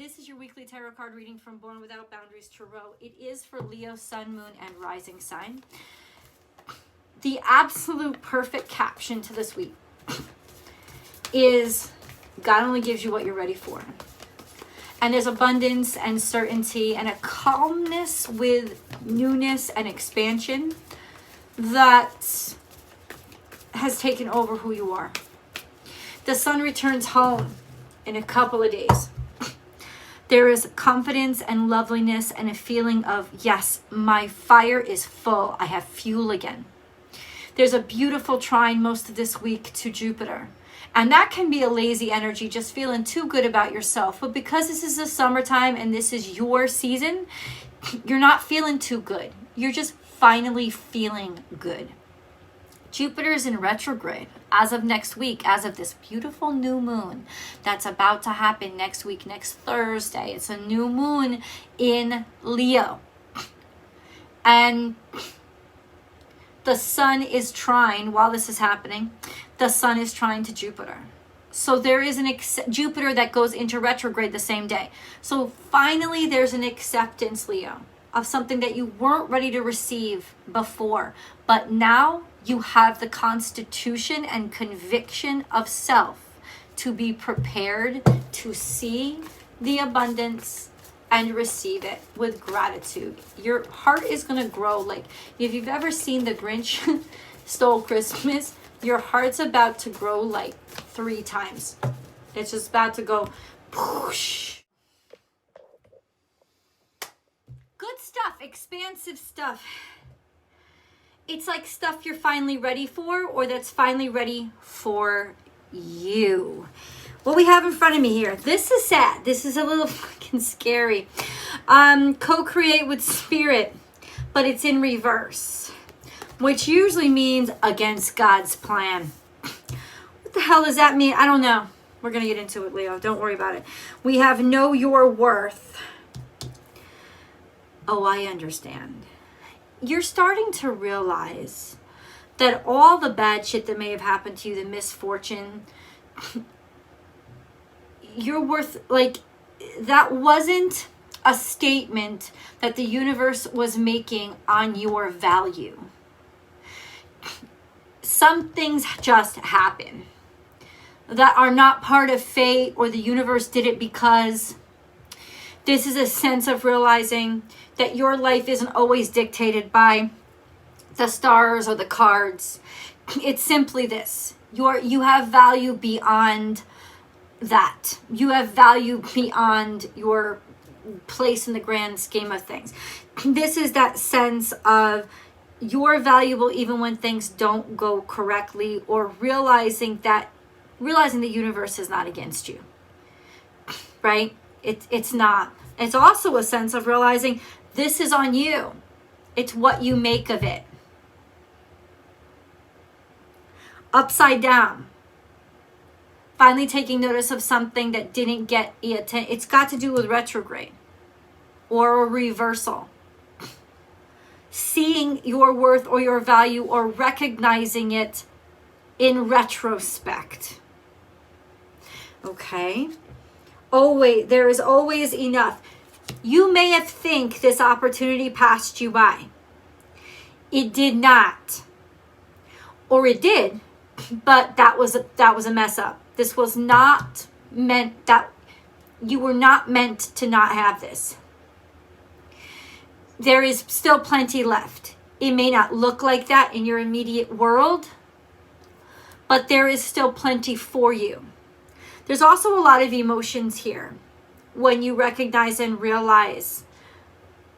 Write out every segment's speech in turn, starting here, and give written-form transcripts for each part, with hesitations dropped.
This is your weekly tarot card reading from Born Without Boundaries Tarot. It is for Leo, Sun, Moon, and Rising sign. The absolute perfect caption to this week is God only gives you what you're ready for. And there's abundance and certainty and a calmness with newness and expansion that has taken over who you are. The sun returns home in a couple of days. There is confidence and loveliness and a feeling of, yes, my fire is full. I have fuel again. There's a beautiful trine most of this week to Jupiter. And that can be a lazy energy, just feeling too good about yourself. But because this is the summertime and this is your season, you're not feeling too good. You're just finally feeling good. Jupiter is in retrograde as of next week, as of this beautiful new moon that's about to happen next week, next Thursday. It's a new moon in Leo. And the sun is trine, while this is happening, the sun is trine to Jupiter. So there is an Jupiter that goes into retrograde the same day. So finally there's an acceptance, Leo, of something that you weren't ready to receive before. But now you have the constitution and conviction of self to be prepared to see the abundance and receive it with gratitude. Your heart is going to grow. Like if you've ever seen The Grinch Stole Christmas, your heart's about to grow like 3 times. It's just about to go whoosh. Good stuff, expansive stuff. It's like stuff you're finally ready for, or that's finally ready for you. What we have in front of me here, this is sad. This is a little fucking scary. Co-create with spirit, but it's in reverse, which usually means against God's plan. What the hell does that mean? I don't know. We're going to get into it, Leo. Don't worry about it. We have know your worth. Oh, I understand. You're starting to realize that all the bad shit that may have happened to you, the misfortune, you're worth, like, that wasn't a statement that the universe was making on your value. Some things just happen that are not part of fate, or the universe did it because. This is a sense of realizing that your life isn't always dictated by the stars or the cards. It's simply this. You have value beyond that. You have value beyond your place in the grand scheme of things. This is that sense of you're valuable even when things don't go correctly, or realizing the universe is not against you. Right? It's not. It's also a sense of realizing this is on you. It's what you make of it. Upside down. Finally taking notice of something that didn't get attention. It's got to do with retrograde or a reversal. Seeing your worth or your value, or recognizing it in retrospect. Okay. Oh wait, there is always enough. You may have think this opportunity passed you by. It did not. Or it did, but that was a mess up. This was not meant, that you were not meant to not have this. There is still plenty left. It may not look like that in your immediate world, but there is still plenty for you. There's also a lot of emotions here when you recognize and realize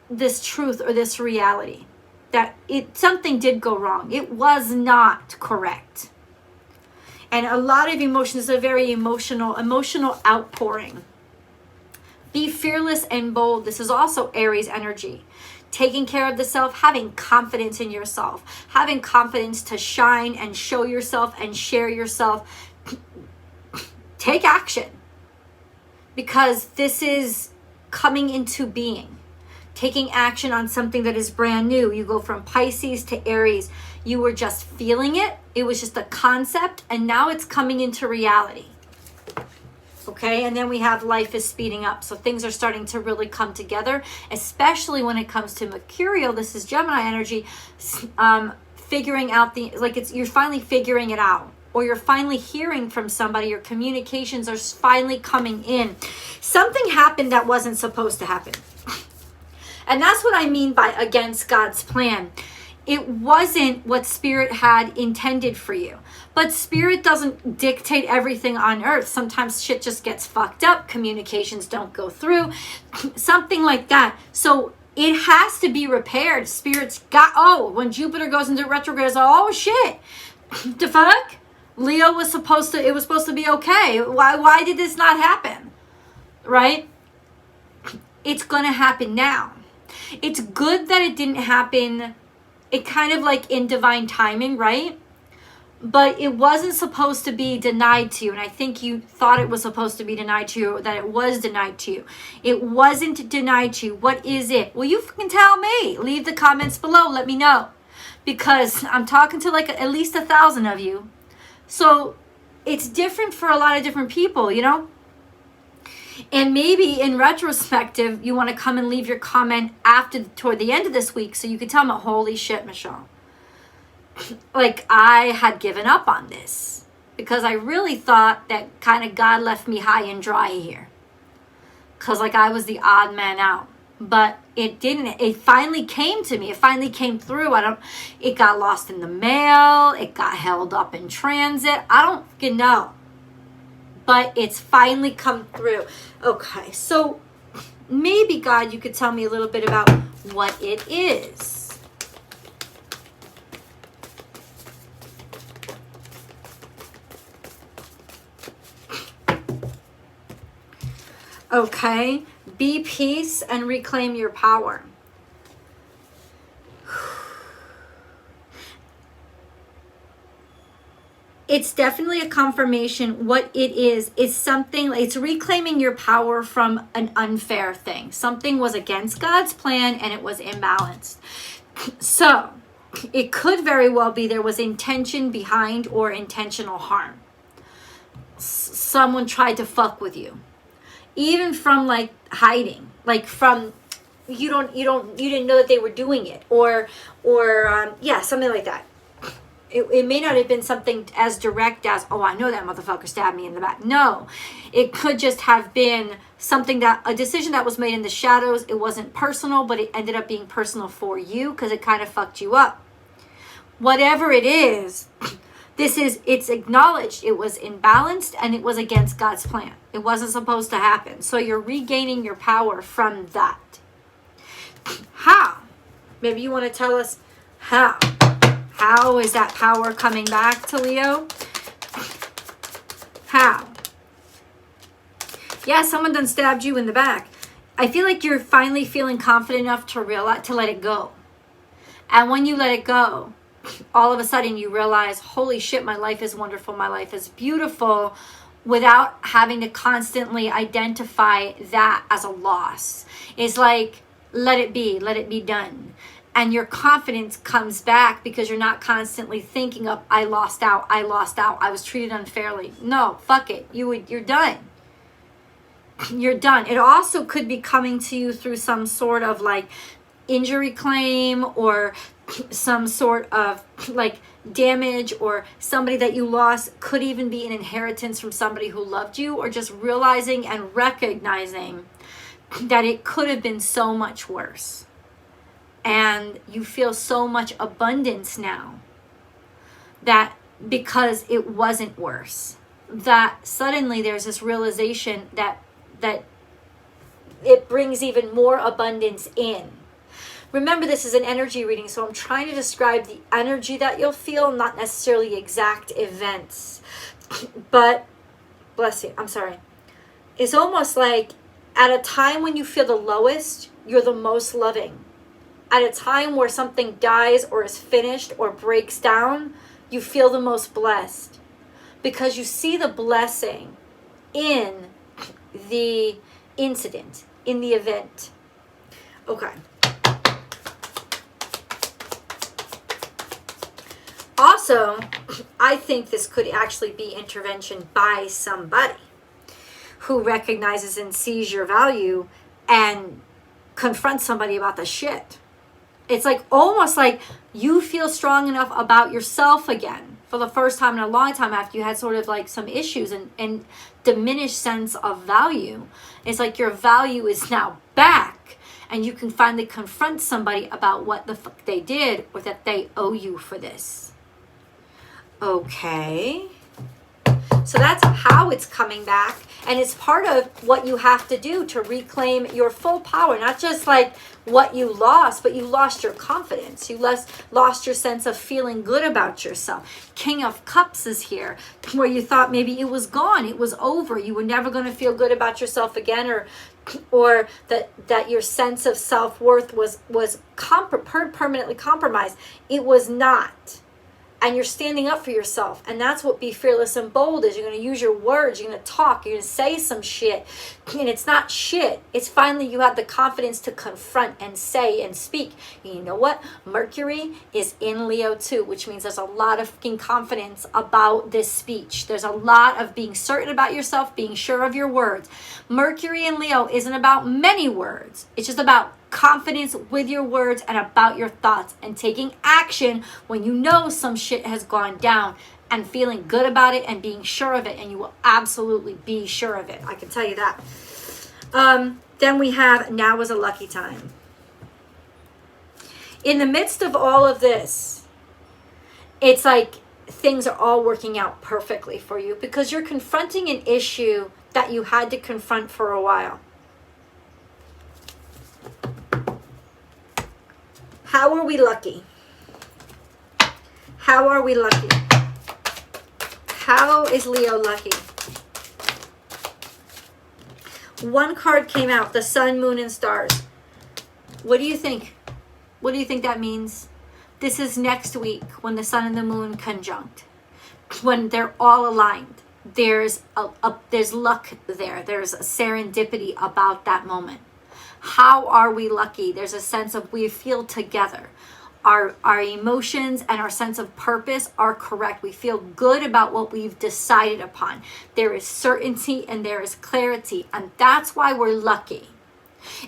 this truth or this reality, that something did go wrong. It was not correct. And a lot of emotions, a very emotional outpouring. Be fearless and bold. This is also Aries energy. Taking care of the self, having confidence in yourself, having confidence to shine and show yourself and share yourself. Take action, because this is coming into being. Taking action on something that is brand new. You go from Pisces to Aries. You were just feeling it. It was just a concept, and now it's coming into reality. Okay, and then we have life is speeding up. So things are starting to really come together, especially when it comes to Mercurial. This is Gemini energy, figuring out you're finally figuring it out, or you're finally hearing from somebody. Your communications are finally coming in. Something happened that wasn't supposed to happen. And that's what I mean by against God's plan. It wasn't what Spirit had intended for you. But Spirit doesn't dictate everything on earth. Sometimes shit just gets fucked up. Communications don't go through. Something like that. So it has to be repaired. Spirit's when Jupiter goes into retrograde, it's oh shit. The fuck? Leo was supposed to be okay. Why did this not happen? Right? It's gonna happen now. It's good that it didn't happen. It kind of like in divine timing, right? But it wasn't supposed to be denied to you. And I think you thought it was supposed to be denied to you, that it was denied to you. It wasn't denied to you. What is it? Well, you can tell me. Leave the comments below. Let me know. Because I'm talking to like at least 1,000 of you. So it's different for a lot of different people, you know? And maybe in retrospective, you want to come and leave your comment toward the end of this week so you can tell me, holy shit, Michelle. Like I had given up on this because I really thought that kind of God left me high and dry here. Because like I was the odd man out. But it didn't. It finally came to me. It finally came through. It got lost in the mail. It got held up in transit. I don't fucking know. But it's finally come through. Okay, so maybe God, you could tell me a little bit about what it is. Okay, be peace and reclaim your power. It's definitely a confirmation. What it is something, it's reclaiming your power from an unfair thing. Something was against God's plan and it was imbalanced. So it could very well be there was intention behind or intentional harm. Someone tried to fuck with you. Even from like hiding, like from you didn't know that they were doing it, or something like that. It may not have been something as direct as, oh, I know that motherfucker stabbed me in the back. No, it could just have been something a decision that was made in the shadows. It wasn't personal, but it ended up being personal for you because it kind of fucked you up. Whatever it is, it's acknowledged it was imbalanced and it was against God's plan. It wasn't supposed to happen. So you're regaining your power from that. How? Maybe you want to tell us how. How is that power coming back to Leo? How? Yeah, someone done stabbed you in the back. I feel like you're finally feeling confident enough to let it go. And when you let it go, all of a sudden you realize, holy shit, my life is wonderful, my life is beautiful, without having to constantly identify that as a loss. It's like, let it be done. And your confidence comes back because you're not constantly thinking of, I lost out, I was treated unfairly. No, fuck it, you're done. You're done. It also could be coming to you through some sort of like injury claim or some sort of like damage, or somebody that you lost. Could even be an inheritance from somebody who loved you, or just realizing and recognizing that it could have been so much worse. And you feel so much abundance now that because it wasn't worse, that suddenly there's this realization that it brings even more abundance in. Remember, this is an energy reading, so I'm trying to describe the energy that you'll feel, not necessarily exact events. But, bless you, I'm sorry. It's almost like at a time when you feel the lowest, you're the most loving. At a time where something dies or is finished or breaks down, you feel the most blessed. Because you see the blessing in the incident, in the event. Okay. Also, I think this could actually be intervention by somebody who recognizes and sees your value and confronts somebody about the shit. It's like almost like you feel strong enough about yourself again for the first time in a long time after you had sort of like some issues and diminished sense of value. It's like your value is now back and you can finally confront somebody about what the fuck they did or that they owe you for this. Okay. So that's how it's coming back. And it's part of what you have to do to reclaim your full power. Not just like what you lost, but you lost your confidence. You lost your sense of feeling good about yourself. King of Cups is here, where you thought maybe it was gone. It was over. You were never going to feel good about yourself again, or that your sense of self-worth was permanently compromised. It was not. And you're standing up for yourself. And that's what Be Fearless and Bold is. You're going to use your words. You're going to talk. You're going to say some shit. And it's not shit. It's finally you have the confidence to confront and say and speak. And you know what? Mercury is in Leo too, which means there's a lot of fucking confidence about this speech. There's a lot of being certain about yourself, being sure of your words. Mercury in Leo isn't about many words. It's just about confidence with your words and about your thoughts and taking action when you know some shit has gone down and feeling good about it and being sure of it, and you will absolutely be sure of it. I can tell you that. Then we have now is a lucky time. In the midst of all of this, it's like things are all working out perfectly for you because you're confronting an issue that you had to confront for a while. How are we lucky? How are we lucky? How is Leo lucky? One card came out, the sun, moon, and stars. What do you think? What do you think that means? This is next week when the sun and the moon conjunct. When they're all aligned. There's there's luck there. There's a serendipity about that moment. How are we lucky? There's a sense of we feel together. Our emotions and our sense of purpose are correct. We feel good about what we've decided upon. There is certainty and there is clarity. And that's why we're lucky.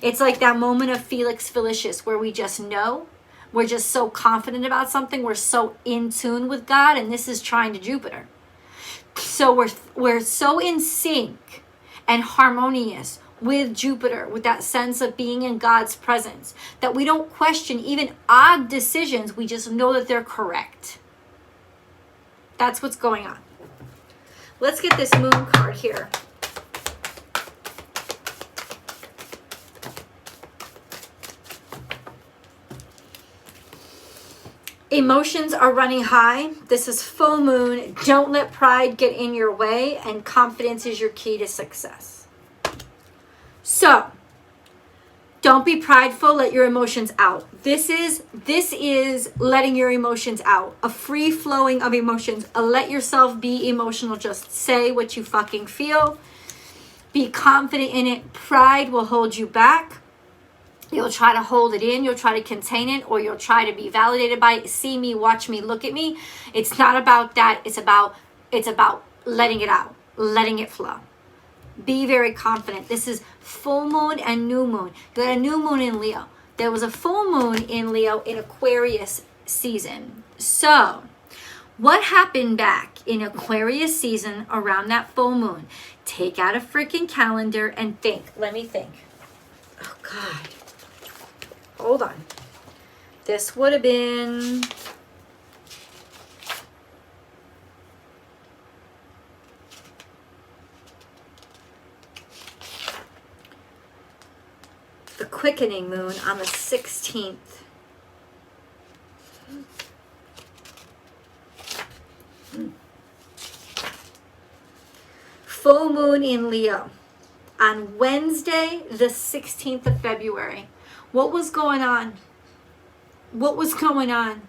It's like that moment of Felix Felicis where we just know. We're just so confident about something. We're so in tune with God. And this is trying to Jupiter. So we're so in sync and harmonious with Jupiter, with that sense of being in God's presence, that we don't question even odd decisions. We just know that they're correct. That's what's going on. Let's get this moon card here. Emotions are running high. This is full moon. Don't let pride get in your way, and confidence is your key to success. So, don't be prideful, let your emotions out. This is letting your emotions out. A free flowing of emotions. Let yourself be emotional. Just say what you fucking feel. Be confident in it. Pride will hold you back. You'll try to hold it in. You'll try to contain it, or you'll try to be validated by it. See me, watch me, look at me. It's not about that. It's about letting it out, letting it flow. Be very confident. This is full moon and new moon. You got a new moon in Leo. There was a full moon in Leo in Aquarius season. So, what happened back in Aquarius season around that full moon? Take out a freaking calendar and think. Let me think. Oh, God. Hold on. This would have been... the quickening moon on the 16th. Full moon in Leo on Wednesday, the 16th of February. What was going on? What was going on?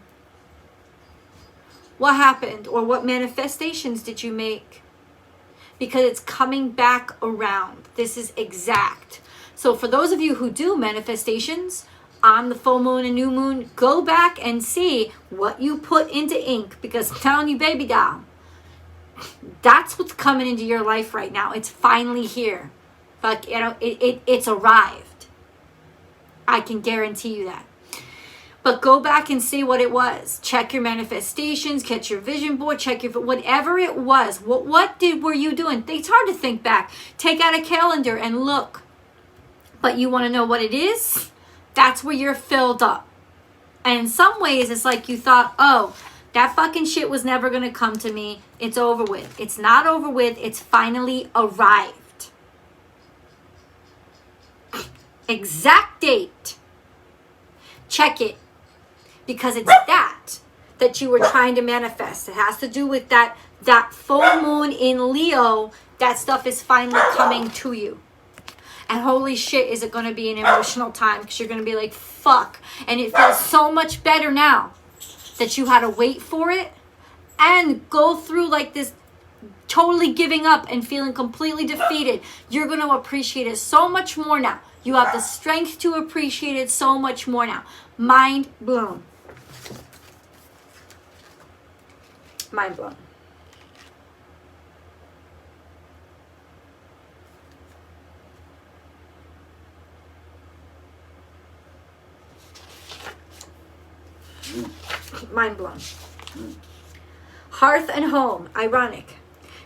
What happened? Or what manifestations did you make? Because it's coming back around. This is exact. So for those of you who do manifestations on the full moon and new moon, go back and see what you put into ink, because I'm telling you, baby doll, That's what's coming into your life right now. It's finally here. Like, you know, it's arrived. I can guarantee you that. But go back and see what it was. Check your manifestations, catch your vision board, check your, whatever it was. What were you doing? It's hard to think back. Take out a calendar and look. But you want to know what it is? That's where you're filled up. And in some ways, it's like you thought, oh, that fucking shit was never going to come to me. It's over with. It's not over with. It's finally arrived. Exact date. Check it. Because it's that you were trying to manifest. It has to do with that full moon in Leo. That stuff is finally coming to you. And holy shit, is it going to be an emotional time, because you're going to be like, fuck. And it feels so much better now that you had to wait for it and go through like this, totally giving up and feeling completely defeated. You're going to appreciate it so much more now. You have the strength to appreciate it so much more now. Mind blown. Mind blown. Mind blown. Hearth and home. Ironic.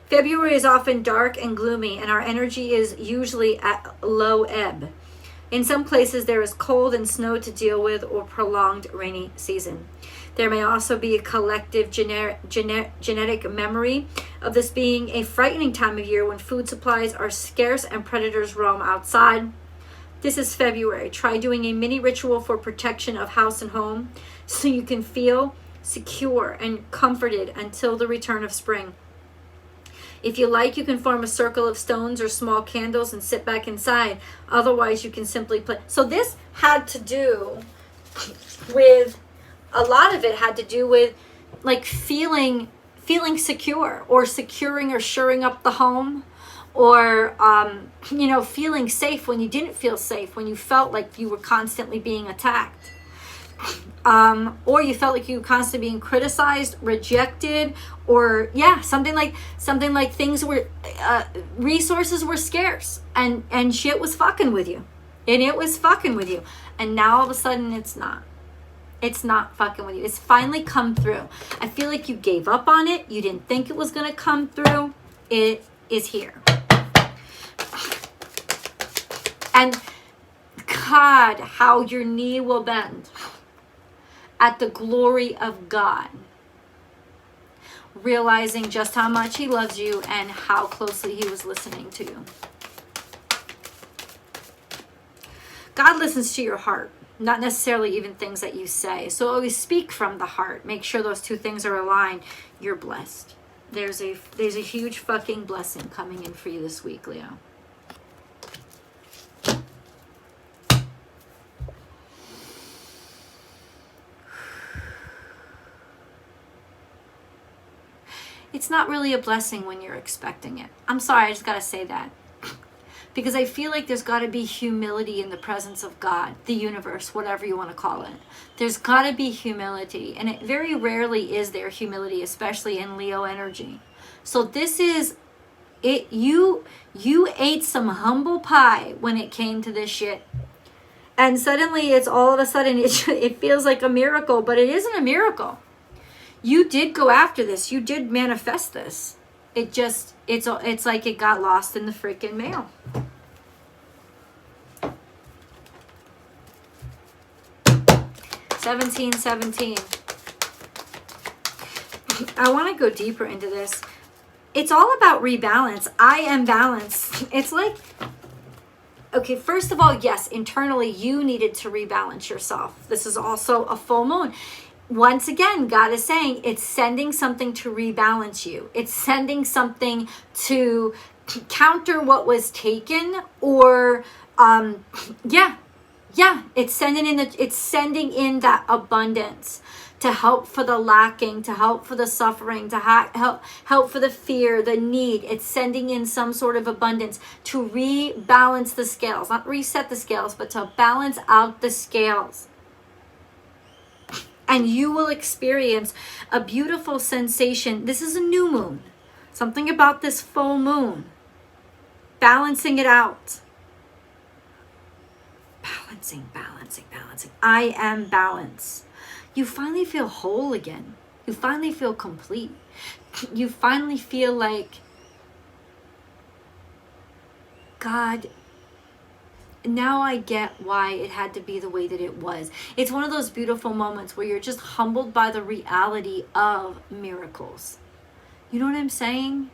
February is often dark and gloomy, and our energy is usually at low ebb. In some places, there is cold and snow to deal with, or prolonged rainy season. There may also be a collective genetic memory of this being a frightening time of year when food supplies are scarce and predators roam outside. This is February. Try doing a mini ritual for protection of house and home so you can feel secure and comforted until the return of spring. If you like, you can form a circle of stones or small candles and sit back inside. Otherwise, you can simply play. So this had to do with, a lot of it had to do with like feeling secure, or securing or shoring up the home, or, feeling safe when you didn't feel safe, when you felt like you were constantly being attacked. Or you felt like you were constantly being criticized, rejected, or something like things were, resources were scarce, and shit was fucking with you, and it was fucking with you, and now all of a sudden it's not fucking with you. It's finally come through. I feel like you gave up on it. You didn't think it was gonna come through. It is here. And God, how your knee will bend at the glory of God, realizing just how much he loves you and how closely he was listening to you. God listens to your heart, not necessarily even things that you say. So always speak from the heart. Make sure those two things are aligned. You're blessed. There's a huge fucking blessing coming in for you this week, Leo. It's not really a blessing when you're expecting it. I'm sorry, I just got to say that. Because I feel like there's got to be humility in the presence of God, the universe, whatever you want to call it. There's got to be humility. And it very rarely is there humility, especially in Leo energy. So this is it. You ate some humble pie when it came to this shit. And suddenly it's all of a sudden, it feels like a miracle, but it isn't a miracle. You did go after this. You did manifest this. It's like it got lost in the freaking mail. $17. I want to go deeper into this. It's all about rebalance. I am balanced. It's like, okay, first of all, yes, internally you needed to rebalance yourself. This is also a full moon. Once again, God is saying it's sending something to rebalance you. It's sending something to counter what was taken, or it's sending in that abundance to help for the lacking, to help for the suffering, to help for the fear, the need. It's sending in some sort of abundance to rebalance the scales, not reset the scales, but to balance out the scales. And you will experience a beautiful sensation. This is a new moon. Something about this full moon. Balancing it out. Balancing. I am balance. You finally feel whole again. You finally feel complete. You finally feel like, God, now I get why it had to be the way that it was. It's one of those beautiful moments where you're just humbled by the reality of miracles. You know what I'm saying?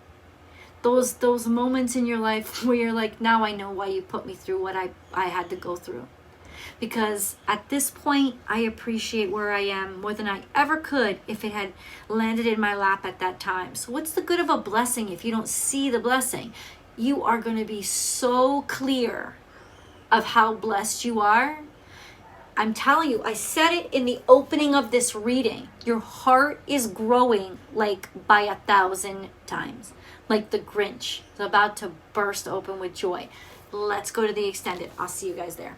Those moments in your life where you're like, now I know why you put me through what I had to go through. Because at this point, I appreciate where I am more than I ever could if it had landed in my lap at that time. So what's the good of a blessing if you don't see the blessing? You are going to be so clear of how blessed you are. I'm telling you, I said it in the opening of this reading. Your heart is growing like by 1,000 times. Like the Grinch is about to burst open with joy. Let's go to the extended. I'll see you guys there.